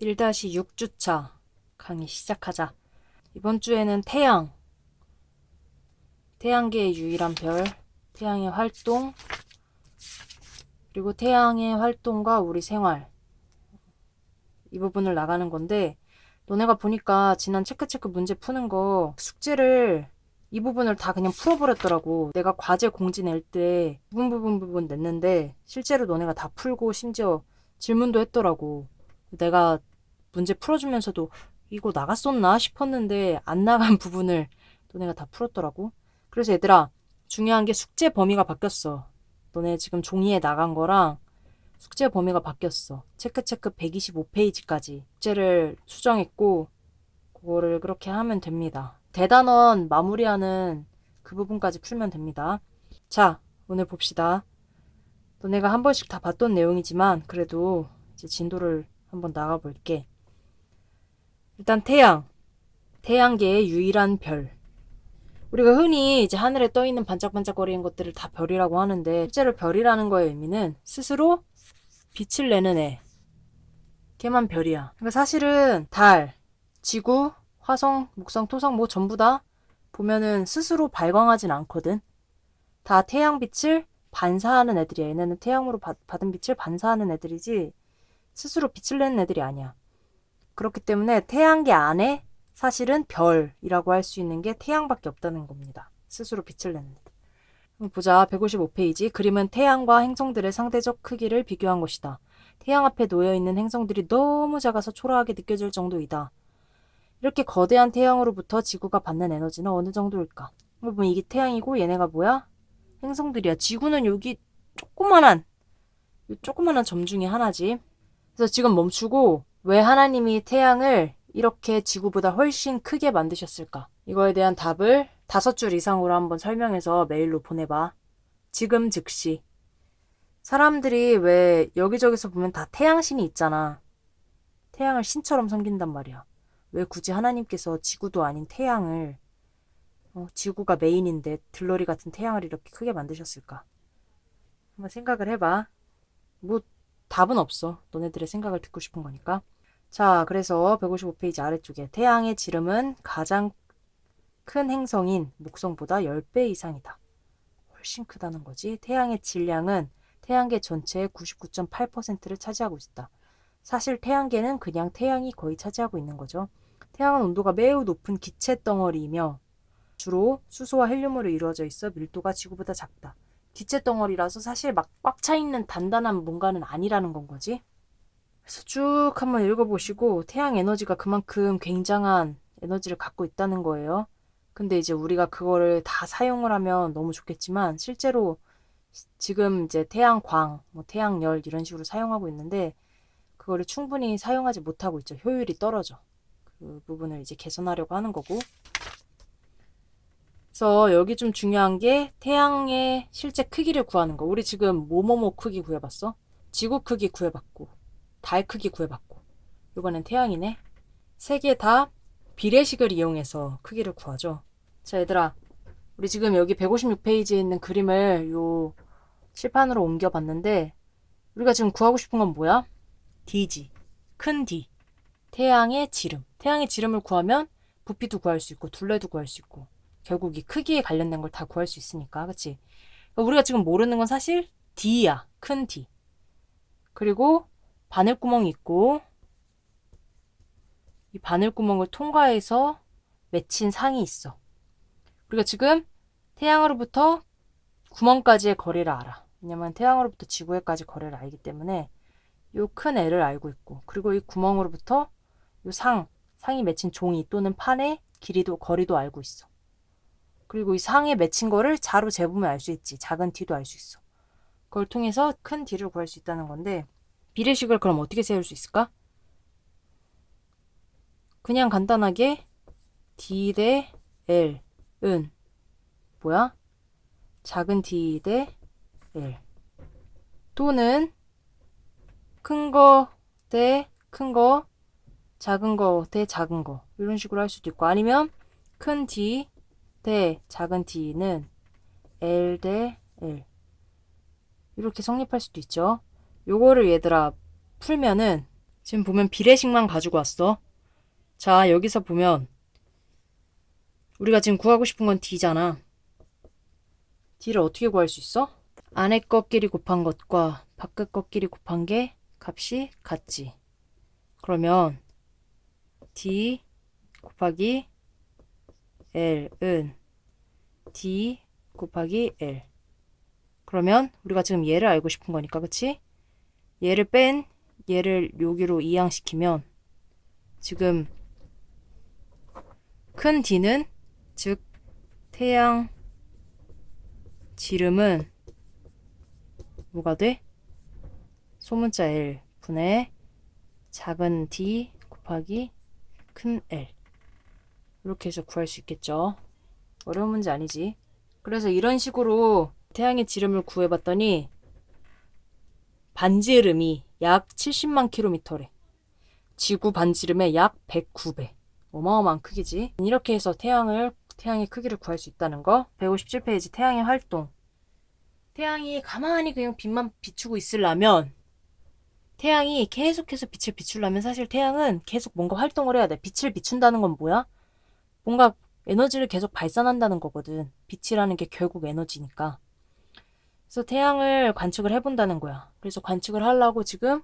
1-6주차 강의 시작하자. 이번 주에는 태양계의 유일한 별, 태양의 활동, 그리고 태양의 활동과 우리 생활, 이 부분을 나가는 건데, 너네가 보니까 지난 체크체크 문제 푸는 거 숙제를 이 부분을 다 그냥 풀어버렸더라고. 내가 과제 공지 낼 때 부분 냈는데 실제로 너네가 다 풀고 심지어 질문도 했더라고. 내가 문제 풀어주면서도 이거 나갔었나 싶었는데 안 나간 부분을 너네가 다 풀었더라고. 그래서 얘들아, 중요한 게 숙제 범위가 바뀌었어. 너네 지금 종이에 나간 거랑 숙제 범위가 바뀌었어. 체크체크 125페이지까지 숙제를 수정했고 그거를 그렇게 하면 됩니다. 대단원 마무리하는 그 부분까지 풀면 됩니다. 자, 오늘 봅시다. 너네가 한 번씩 다 봤던 내용이지만 그래도 이제 진도를 한번 나가볼게. 일단 태양계의 유일한 별. 우리가 흔히 이제 하늘에 떠 있는 반짝반짝거리는 것들을 다 별이라고 하는데 실제로 별이라는 거의 의미는 스스로 빛을 내는 애. 걔만 별이야. 그러니까 사실은 달, 지구, 화성, 목성, 토성 뭐 전부 다 보면은 스스로 발광하진 않거든. 다 태양빛을 반사하는 애들이야. 얘네는 태양으로 받은 빛을 반사하는 애들이지 스스로 빛을 내는 애들이 아니야. 그렇기 때문에 태양계 안에 사실은 별이라고 할 수 있는 게 태양밖에 없다는 겁니다. 스스로 빛을 내는 애들. 한번 보자. 155페이지. 그림은 태양과 행성들의 상대적 크기를 비교한 것이다. 태양 앞에 놓여있는 행성들이 너무 작아서 초라하게 느껴질 정도이다. 이렇게 거대한 태양으로부터 지구가 받는 에너지는 어느 정도일까? 보면 이게 태양이고 얘네가 뭐야? 행성들이야. 지구는 여기 조그만한 점 중에 하나지. 그래서 지금 멈추고 왜 하나님이 태양을 이렇게 지구보다 훨씬 크게 만드셨을까? 이거에 대한 답을 5줄 이상으로 한번 설명해서 메일로 보내봐. 지금 즉시. 사람들이 왜 여기저기서 보면 다 태양신이 있잖아. 태양을 신처럼 섬긴단 말이야. 왜 굳이 하나님께서 지구도 아닌 태양을 지구가 메인인데 들러리 같은 태양을 이렇게 크게 만드셨을까? 한번 생각을 해봐. 뭐 답은 없어. 너네들의 생각을 듣고 싶은 거니까. 자, 그래서 155페이지 아래쪽에 태양의 지름은 가장 큰 행성인 목성보다 10배 이상이다. 훨씬 크다는 거지. 태양의 질량은 태양계 전체의 99.8%를 차지하고 있다. 사실 태양계는 그냥 태양이 거의 차지하고 있는 거죠. 태양은 온도가 매우 높은 기체 덩어리이며 주로 수소와 헬륨으로 이루어져 있어 밀도가 지구보다 작다. 기체 덩어리라서 사실 막 꽉 차 있는 단단한 뭔가는 아니라는 건 거지. 그래서 쭉 한번 읽어보시고 태양 에너지가 그만큼 굉장한 에너지를 갖고 있다는 거예요. 근데 이제 우리가 그거를 다 사용을 하면 너무 좋겠지만 실제로 지금 이제 태양광, 뭐 태양열 이런 식으로 사용하고 있는데 그거를 충분히 사용하지 못하고 있죠. 효율이 떨어져. 그 부분을 이제 개선하려고 하는 거고. 그래서 여기 좀 중요한 게 태양의 실제 크기를 구하는 거. 우리 지금 뭐뭐뭐 크기 구해봤어? 지구 크기 구해봤고 달 크기 구해봤고 이번엔 태양이네. 세 개 다 비례식을 이용해서 크기를 구하죠. 자, 얘들아, 우리 지금 여기 156페이지에 있는 그림을 요 칠판으로 옮겨봤는데 우리가 지금 구하고 싶은 건 뭐야? D지. 큰 D. 태양의 지름. 태양의 지름을 구하면 부피도 구할 수 있고 둘레도 구할 수 있고 결국 이 크기에 관련된 걸 다 구할 수 있으니까. 그치? 그러니까 우리가 지금 모르는 건 사실 D야. 큰 D. 그리고 바늘구멍이 있고 이 바늘구멍을 통과해서 맺힌 상이 있어. 우리가 지금 태양으로부터 구멍까지의 거리를 알아. 왜냐면 태양으로부터 지구에까지 거리를 알기 때문에 요 큰 애를 알고 있고 그리고 이 구멍으로부터 요 상이 맺힌 종이 또는 판의 길이도 거리도 알고 있어. 그리고 이 상에 맺힌 거를 자로 재보면 알 수 있지. 작은 D도 알 수 있어. 그걸 통해서 큰 D를 구할 수 있다는 건데 비례식을 그럼 어떻게 세울 수 있을까? 그냥 간단하게 D 대 L은 뭐야? 작은 D 대 L 또는 큰 거 대 큰 거, 작은 거 대 작은 거 이런 식으로 할 수도 있고 아니면 큰 D 대 작은 D는 L 대 L 이렇게 성립할 수도 있죠. 요거를 얘들아 풀면은 지금 보면 비례식만 가지고 왔어. 자, 여기서 보면 우리가 지금 구하고 싶은 건 D잖아. D를 어떻게 구할 수 있어? 안에 것끼리 곱한 것과 밖의 것끼리 곱한 게 값이 같지. 그러면 D 곱하기 L은 D 곱하기 L. 그러면 우리가 지금 얘를 알고 싶은 거니까, 그치? 얘를 뺀 얘를 여기로 이항시키면 지금 큰 D는, 즉 태양 지름은 뭐가 돼? 소문자 L 분의 작은 D 곱하기 큰 L. 이렇게 해서 구할 수 있겠죠. 어려운 문제 아니지. 그래서 이런 식으로 태양의 지름을 구해봤더니 반지름이 약 70만 킬로미터래. 지구 반지름의 약 109배. 어마어마한 크기지. 이렇게 해서 태양의 크기를 구할 수 있다는 거. 157페이지 태양의 활동. 태양이 가만히 그냥 빛만 비추고 있으려면, 태양이 계속해서 빛을 비추려면 사실 태양은 계속 뭔가 활동을 해야 돼. 빛을 비춘다는 건 뭐야? 뭔가 에너지를 계속 발산한다는 거거든. 빛이라는 게 결국 에너지니까. 그래서 태양을 관측을 해본다는 거야. 그래서 관측을 하려고 지금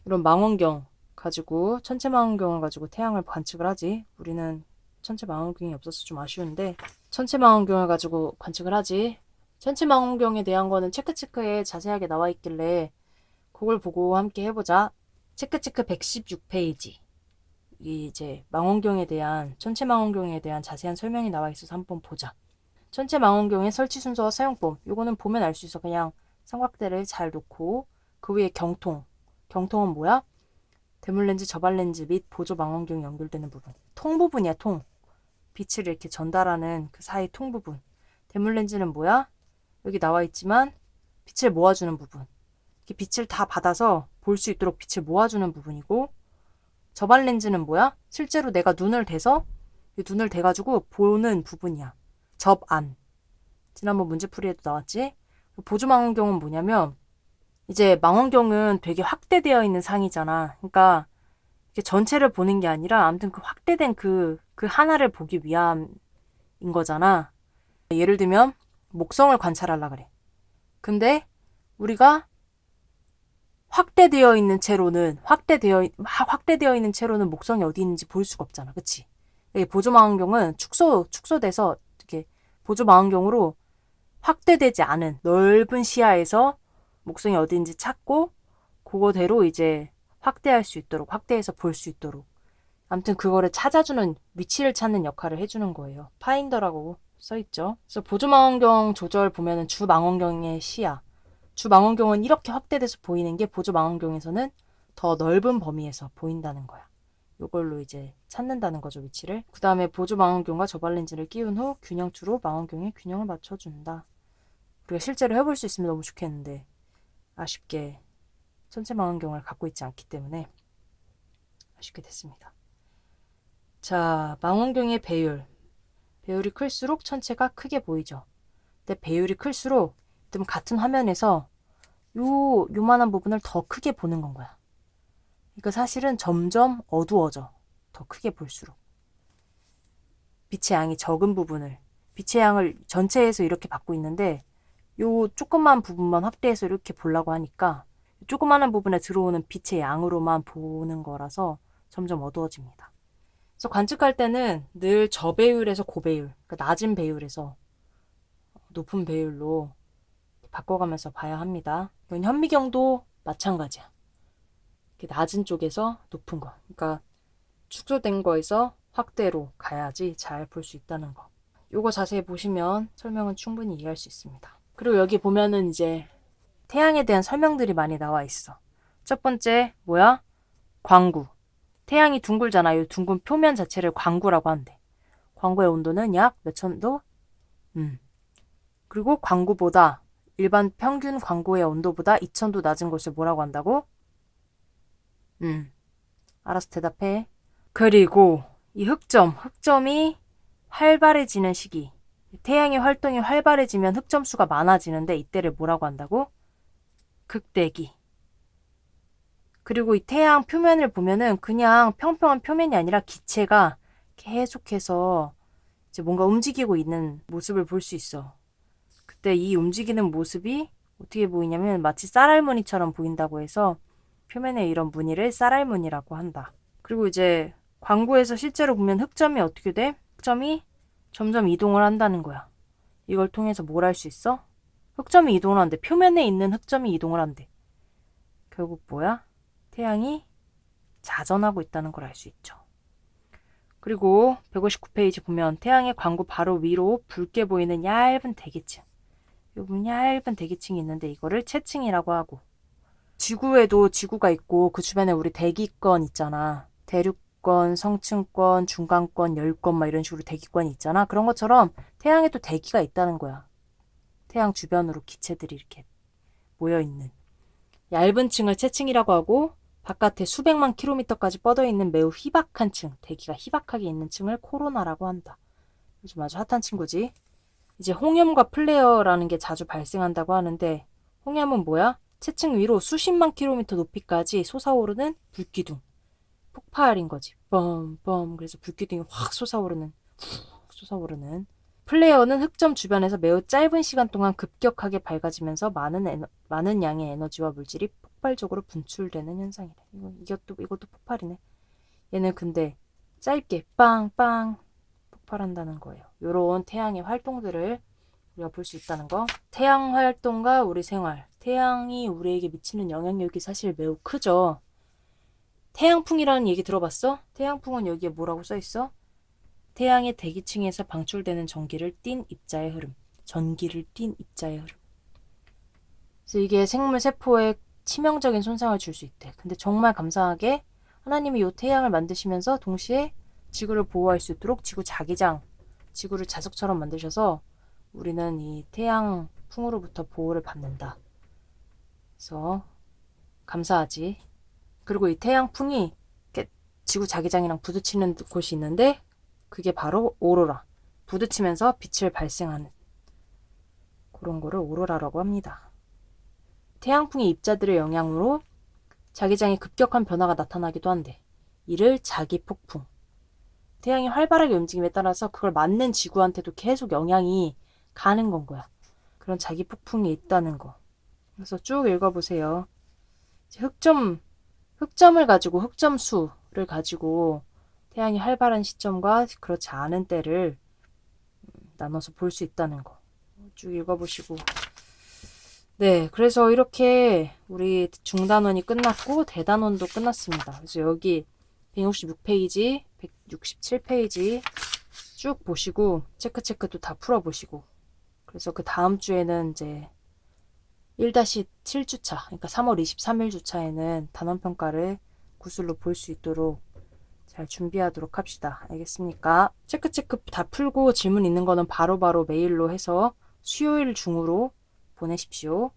이런 망원경 가지고, 천체 망원경을 가지고 태양을 관측을 하지. 우리는 천체 망원경이 없어서 좀 아쉬운데 천체 망원경을 가지고 관측을 하지. 천체 망원경에 대한 거는 체크체크에 자세하게 나와 있길래 그걸 보고 함께 해보자. 체크체크 116페이지. 이제 망원경에 대한, 천체 망원경에 대한 자세한 설명이 나와 있어서 한번 보자. 천체 망원경의 설치 순서와 사용법. 요거는 보면 알 수 있어. 그냥 삼각대를 잘 놓고 그 위에 경통. 경통은 뭐야? 대물렌즈, 저발렌즈 및 보조 망원경이 연결되는 부분. 통 부분이야, 통. 빛을 이렇게 전달하는 그 사이 통 부분. 대물렌즈는 뭐야? 여기 나와 있지만 빛을 모아주는 부분. 이렇게 빛을 다 받아서 볼 수 있도록 빛을 모아주는 부분이고, 저발렌즈는 뭐야? 실제로 내가 눈을 대서, 눈을 대가지고 보는 부분이야. 접안. 지난번 문제풀이에도 나왔지? 보조 망원경은 뭐냐면, 이제 망원경은 되게 확대되어 있는 상이잖아. 그러니까 이게 전체를 보는 게 아니라 아무튼 그 확대된 그 하나를 보기 위함인 거잖아. 예를 들면 목성을 관찰하려 그래. 근데 우리가 확대되어 있는 채로는 목성이 어디 있는지 볼 수가 없잖아. 그치? 보조 망원경은 축소돼서 이렇게 보조 망원경으로 확대되지 않은 넓은 시야에서 목성이 어디인지 찾고 그거대로 이제 확대할 수 있도록, 확대해서 볼 수 있도록, 아무튼 그거를 찾아주는, 위치를 찾는 역할을 해주는 거예요. 파인더라고 써있죠. 그래서 보조망원경 조절 보면은 주망원경의 시야, 주망원경은 이렇게 확대돼서 보이는 게 보조망원경에서는 더 넓은 범위에서 보인다는 거야. 이걸로 이제 찾는다는 거죠, 위치를. 그 다음에 보조망원경과 저발렌즈를 끼운 후 균형추로 망원경의 균형을 맞춰준다. 우리가 실제로 해볼 수 있으면 너무 좋겠는데 아쉽게 천체 망원경을 갖고 있지 않기 때문에 아쉽게 됐습니다. 자, 망원경의 배율. 배율이 클수록 천체가 크게 보이죠. 근데 배율이 클수록 좀 같은 화면에서 요만한 부분을 더 크게 보는 건 거야. 그러니까 사실은 점점 어두워져. 더 크게 볼수록. 빛의 양이 적은 부분을, 빛의 양을 전체에서 이렇게 받고 있는데 요 조그만 부분만 확대해서 이렇게 보려고 하니까 조그마한 부분에 들어오는 빛의 양으로만 보는 거라서 점점 어두워집니다. 그래서 관측할 때는 늘 저배율에서 고배율, 그러니까 낮은 배율에서 높은 배율로 바꿔가면서 봐야 합니다. 현미경도 마찬가지야. 낮은 쪽에서 높은 거, 그러니까 축소된 거에서 확대로 가야지 잘 볼 수 있다는 거. 요거 자세히 보시면 설명은 충분히 이해할 수 있습니다. 그리고 여기 보면은 이제 태양에 대한 설명들이 많이 나와 있어. 첫 번째 뭐야? 광구. 태양이 둥글잖아. 이 둥근 표면 자체를 광구라고 한대. 광구의 온도는 약 몇천 도? 그리고 광구보다, 일반 평균 광구의 온도보다 2000도 낮은 곳을 뭐라고 한다고? 알아서 대답해. 그리고 이 흑점이 활발해지는 시기. 태양의 활동이 활발해지면 흑점 수가 많아지는데 이때를 뭐라고 한다고? 극대기. 그리고 이 태양 표면을 보면은 그냥 평평한 표면이 아니라 기체가 계속해서 이제 뭔가 움직이고 있는 모습을 볼 수 있어. 그때 이 움직이는 모습이 어떻게 보이냐면 마치 쌀알무늬처럼 보인다고 해서 표면에 이런 무늬를 쌀알무늬라고 한다. 그리고 이제 광고에서 실제로 보면 흑점이 어떻게 돼? 흑점이 점점 이동을 한다는 거야. 이걸 통해서 뭘 할 수 있어? 흑점이 이동을 한대. 표면에 있는 흑점이 이동을 한대. 결국 뭐야? 태양이 자전하고 있다는 걸 알 수 있죠. 그리고 159페이지 보면 태양의 광구 바로 위로 붉게 보이는 얇은 대기층. 요 얇은 대기층이 있는데 이거를 채층이라고 하고, 지구에도 지구가 있고 그 주변에 우리 대기권 있잖아. 대륙권, 성층권, 중간권, 열권 막 이런 식으로 대기권이 있잖아. 그런 것처럼 태양에도 대기가 있다는 거야. 태양 주변으로 기체들이 이렇게 모여있는. 얇은 층을 채층이라고 하고 바깥에 수백만 킬로미터까지 뻗어있는 매우 희박한 층, 대기가 희박하게 있는 층을 코로나라고 한다. 요즘 아주 핫한 친구지. 이제 홍염과 플레어라는 게 자주 발생한다고 하는데, 홍염은 뭐야? 채층 위로 수십만 킬로미터 높이까지 솟아오르는 불기둥. 폭발인 거지. 뻔뻔. 그래서 불기둥이 확 솟아오르는, 훅 솟아오르는. 플레어는 흑점 주변에서 매우 짧은 시간 동안 급격하게 밝아지면서 많은 양의 에너지와 물질이 폭발적으로 분출되는 현상이래. 이것도 폭발이네. 얘는 근데 짧게 빵빵 폭발한다는 거예요. 요런 태양의 활동들을 우리가 볼 수 있다는 거. 태양 활동과 우리 생활. 태양이 우리에게 미치는 영향력이 사실 매우 크죠. 태양풍이라는 얘기 들어봤어? 태양풍은 여기에 뭐라고 써있어? 태양의 대기층에서 방출되는 전기를 띤 입자의 흐름. 전기를 띤 입자의 흐름. 그래서 이게 생물 세포에 치명적인 손상을 줄 수 있대. 근데 정말 감사하게 하나님이 이 태양을 만드시면서 동시에 지구를 보호할 수 있도록 지구 자기장, 지구를 자석처럼 만드셔서 우리는 이 태양풍으로부터 보호를 받는다. 그래서 감사하지. 그리고 이 태양풍이 지구 자기장이랑 부딪히는 곳이 있는데 그게 바로 오로라. 부딪히면서 빛을 발생하는 그런 거를 오로라라고 합니다. 태양풍의 입자들의 영향으로 자기장에 급격한 변화가 나타나기도 한대. 이를 자기폭풍. 태양이 활발하게 움직임에 따라서 그걸 맞는 지구한테도 계속 영향이 가는 건 거야. 그런 자기폭풍이 있다는 거. 그래서 쭉 읽어보세요. 흑점을 가지고, 흑점수를 가지고 태양이 활발한 시점과 그렇지 않은 때를 나눠서 볼 수 있다는 거. 쭉 읽어보시고. 네, 그래서 이렇게 우리 중단원이 끝났고 대단원도 끝났습니다. 그래서 여기 166페이지, 167페이지 쭉 보시고 체크도 다 풀어보시고, 그래서 그 다음 주에는 이제 1-7주차, 그러니까 3월 23일 주차에는 단원평가를 구술로 볼 수 있도록 잘 준비하도록 합시다. 알겠습니까? 체크 다 풀고 질문 있는 거는 바로바로 메일로 해서 수요일 중으로 보내십시오.